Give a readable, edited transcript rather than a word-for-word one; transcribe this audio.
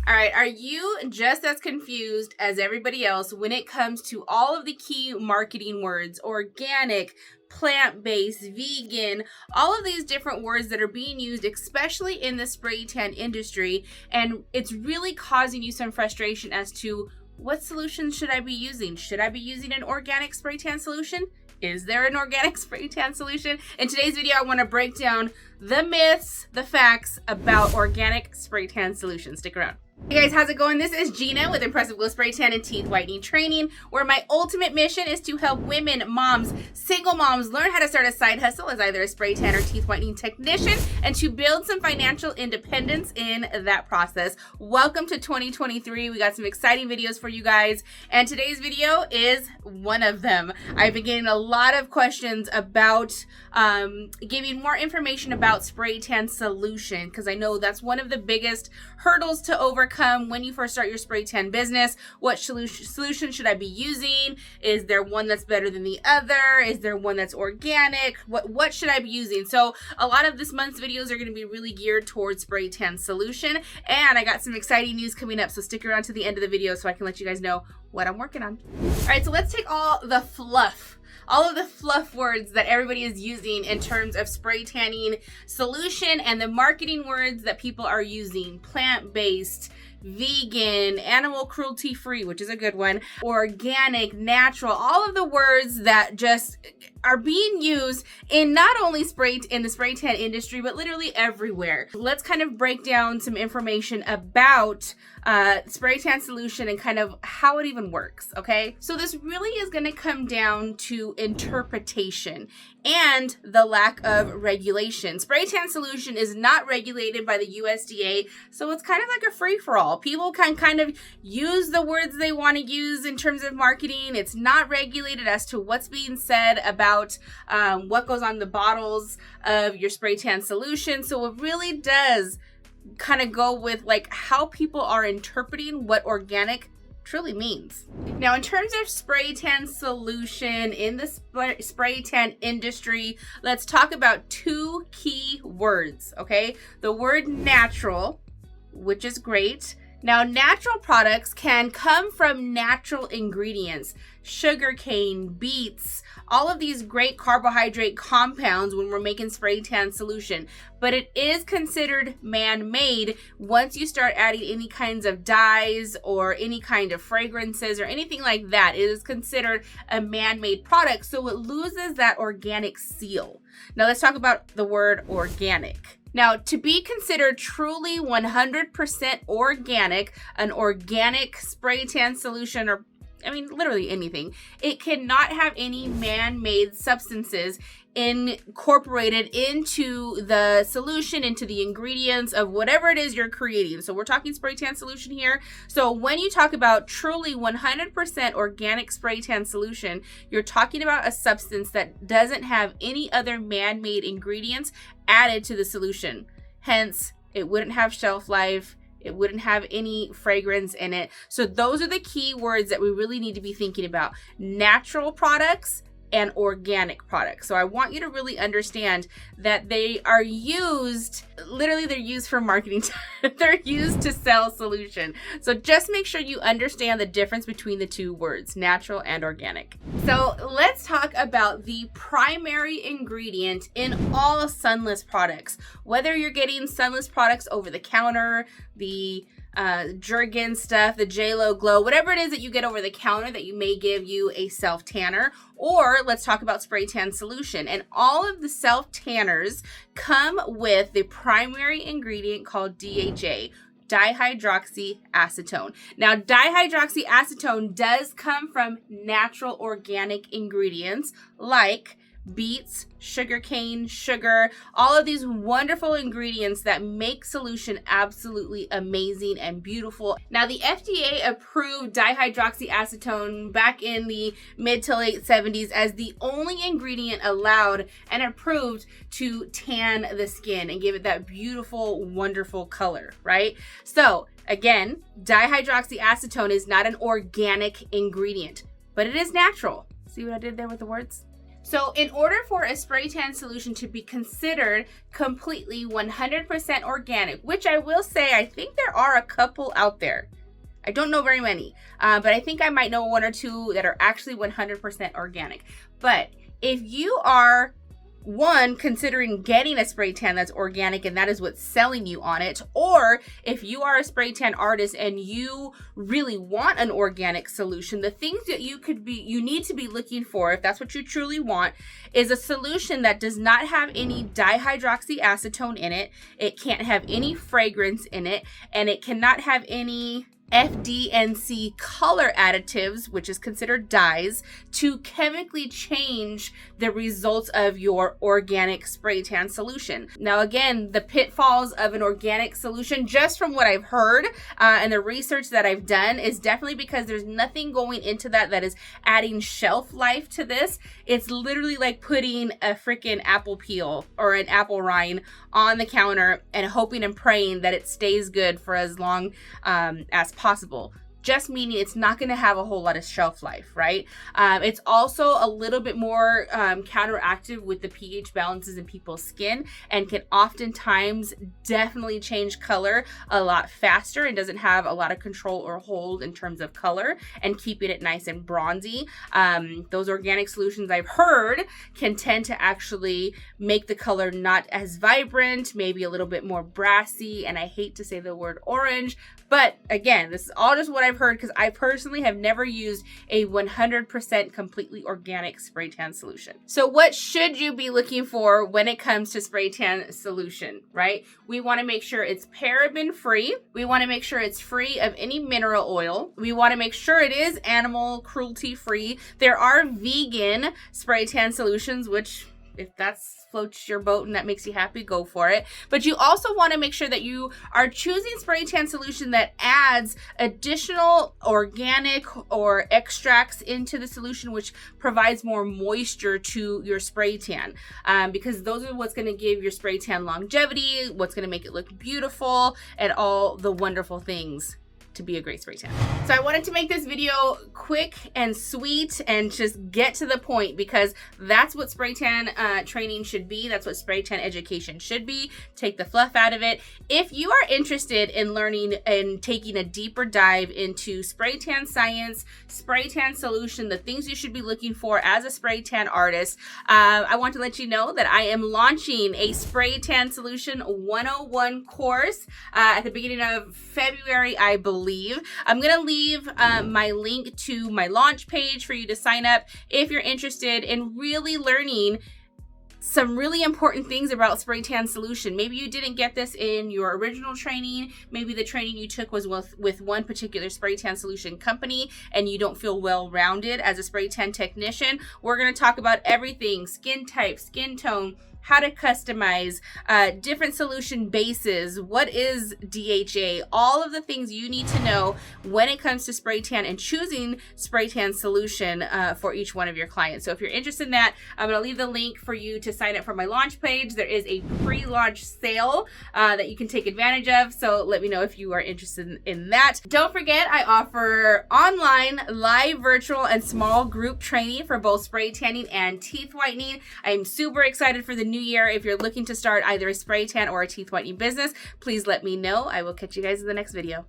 All right, are you just as confused as everybody else when it comes to all of the key marketing words, organic, plant-based, vegan, all of these different words that are being used, especially in the spray tan industry, and it's really causing you some frustration as to what solution should I be using? Should I be using an organic spray tan solution? Is there an organic spray tan solution? In today's video, I want to break down the myths, the facts about organic spray tan solutions. Stick around. Hey guys, how's it going? This is Gina with Impressive Glow Spray Tan and Teeth Whitening Training, where my ultimate mission is to help women, moms, single moms learn how to start a side hustle as either a spray tan or teeth whitening technician and to build some financial independence in that process. Welcome to 2023. We got some exciting videos for you guys, and today's video is one of them. I've been getting a lot of questions about giving more information about spray tan solution, because I know that's one of the biggest hurdles to overcome when you first start your spray tan business. What solution should I be using? Is there one that's better than the other? Is there one that's organic? What should I be using? So a lot of this month's videos are going to be really geared towards spray tan solution, and I got some exciting news coming up, so stick around to the end of the video so I can let you guys know what I'm working on. All right, so let's take all of the fluff words that everybody is using in terms of spray tanning solution and the marketing words that people are using: plant-based, vegan, animal cruelty free, which is a good one, organic, natural, all of the words that just are being used in not only in the spray tan industry, but literally everywhere. Let's kind of break down some information about spray tan solution and kind of how it even works, okay? So this really is going to come down to interpretation and the lack of regulation. Spray tan solution is not regulated by the USDA, so it's kind of like a free-for-all. People can kind of use the words they want to use in terms of marketing. It's not regulated as to what's being said about what goes on the bottles of your spray tan solution. So it really does kind of go with like how people are interpreting what organic truly means. Now, in terms of spray tan solution in the spray tan industry, let's talk about two key words, okay? The word natural, which is great. Now, natural products can come from natural ingredients: sugarcane, beets, all of these great carbohydrate compounds when we're making spray tan solution. But it is considered man-made once you start adding any kinds of dyes or any kind of fragrances or anything like that. It is considered a man-made product, so it loses that organic seal. Now, let's talk about the word organic. Now, to be considered truly 100% organic, an organic spray tan solution, or literally anything, it cannot have any man-made substances incorporated into the solution, into the ingredients of whatever it is you're creating. So we're talking spray tan solution here. So when you talk about truly 100% organic spray tan solution, you're talking about a substance that doesn't have any other man-made ingredients added to the solution. Hence, it wouldn't have shelf life. It wouldn't have any fragrance in it. So those are the key words that we really need to be thinking about: natural products and organic products. So I want you to really understand that they are used, literally they're used for marketing. They're used to sell solution. So just make sure you understand the difference between the two words, natural and organic. So let's talk about the primary ingredient in all sunless products. Whether you're getting sunless products over the counter, the Jergens stuff, the JLo Glow, whatever it is that you get over the counter that you may give you a self tanner, or let's talk about spray tan solution. And all of the self tanners come with the primary ingredient called DHA, dihydroxyacetone. Now, dihydroxyacetone does come from natural organic ingredients like beets, sugarcane, sugar, all of these wonderful ingredients that make solution absolutely amazing and beautiful. Now, the FDA approved dihydroxyacetone back in the mid to late 70s as the only ingredient allowed and approved to tan the skin and give it that beautiful, wonderful color, right? So again, dihydroxyacetone is not an organic ingredient, but it is natural. See what I did there with the words? So in order for a spray tan solution to be considered completely 100% organic, which I will say, I think there are a couple out there. I don't know very many, but I think I might know one or two that are actually 100% organic. But if you are considering getting a spray tan that's organic and that is what's selling you on it, or if you are a spray tan artist and you really want an organic solution, the things that you need to be looking for, if that's what you truly want, is a solution that does not have any dihydroxyacetone in it. It can't have any fragrance in it, and it cannot have any FD&C color additives, which is considered dyes, to chemically change the results of your organic spray tan solution. Now, again, the pitfalls of an organic solution, just from what I've heard and the research that I've done, is definitely because there's nothing going into that is adding shelf life to this. It's literally like putting a freaking apple peel or an apple rind on the counter and hoping and praying that it stays good for as long as possible. Just meaning it's not going to have a whole lot of shelf life, right? It's also a little bit more counteractive with the pH balances in people's skin and can oftentimes definitely change color a lot faster and doesn't have a lot of control or hold in terms of color and keeping it nice and bronzy. Those organic solutions I've heard can tend to actually make the color not as vibrant, maybe a little bit more brassy, and I hate to say the word orange, but again, this is all just what I've heard because I personally have never used a 100% completely organic spray tan solution. So what should you be looking for when it comes to spray tan solution, right? We want to make sure it's paraben free. We want to make sure it's free of any mineral oil. We want to make sure it is animal cruelty free. There are vegan spray tan solutions, which if that floats your boat and that makes you happy, go for it. But you also want to make sure that you are choosing spray tan solution that adds additional organic or extracts into the solution, which provides more moisture to your spray tan, because those are what's going to give your spray tan longevity, what's going to make it look beautiful, and all the wonderful things to be a great spray tan. So I wanted to make this video quick and sweet and just get to the point, because that's what spray tan training should be. That's what spray tan education should be. Take the fluff out of it. If you are interested in learning and taking a deeper dive into spray tan science, spray tan solution, the things you should be looking for as a spray tan artist, I want to let you know that I am launching a spray tan solution 101 course at the beginning of February, I believe. I'm going to leave my link to my launch page for you to sign up if you're interested in really learning some really important things about spray tan solution. Maybe you didn't get this in your original training. Maybe the training you took was with one particular spray tan solution company and you don't feel well-rounded as a spray tan technician. We're going to talk about everything: skin type, skin tone, how to customize, different solution bases, what is DHA, all of the things you need to know when it comes to spray tan and choosing spray tan solution for each one of your clients. So if you're interested in that, I'm going to leave the link for you to sign up for my launch page. There is a pre-launch sale that you can take advantage of. So let me know if you are interested in that. Don't forget, I offer online, live, virtual, and small group training for both spray tanning and teeth whitening. I'm super excited for the new year. If you're looking to start either a spray tan or a teeth whitening business, please let me know. I will catch you guys in the next video.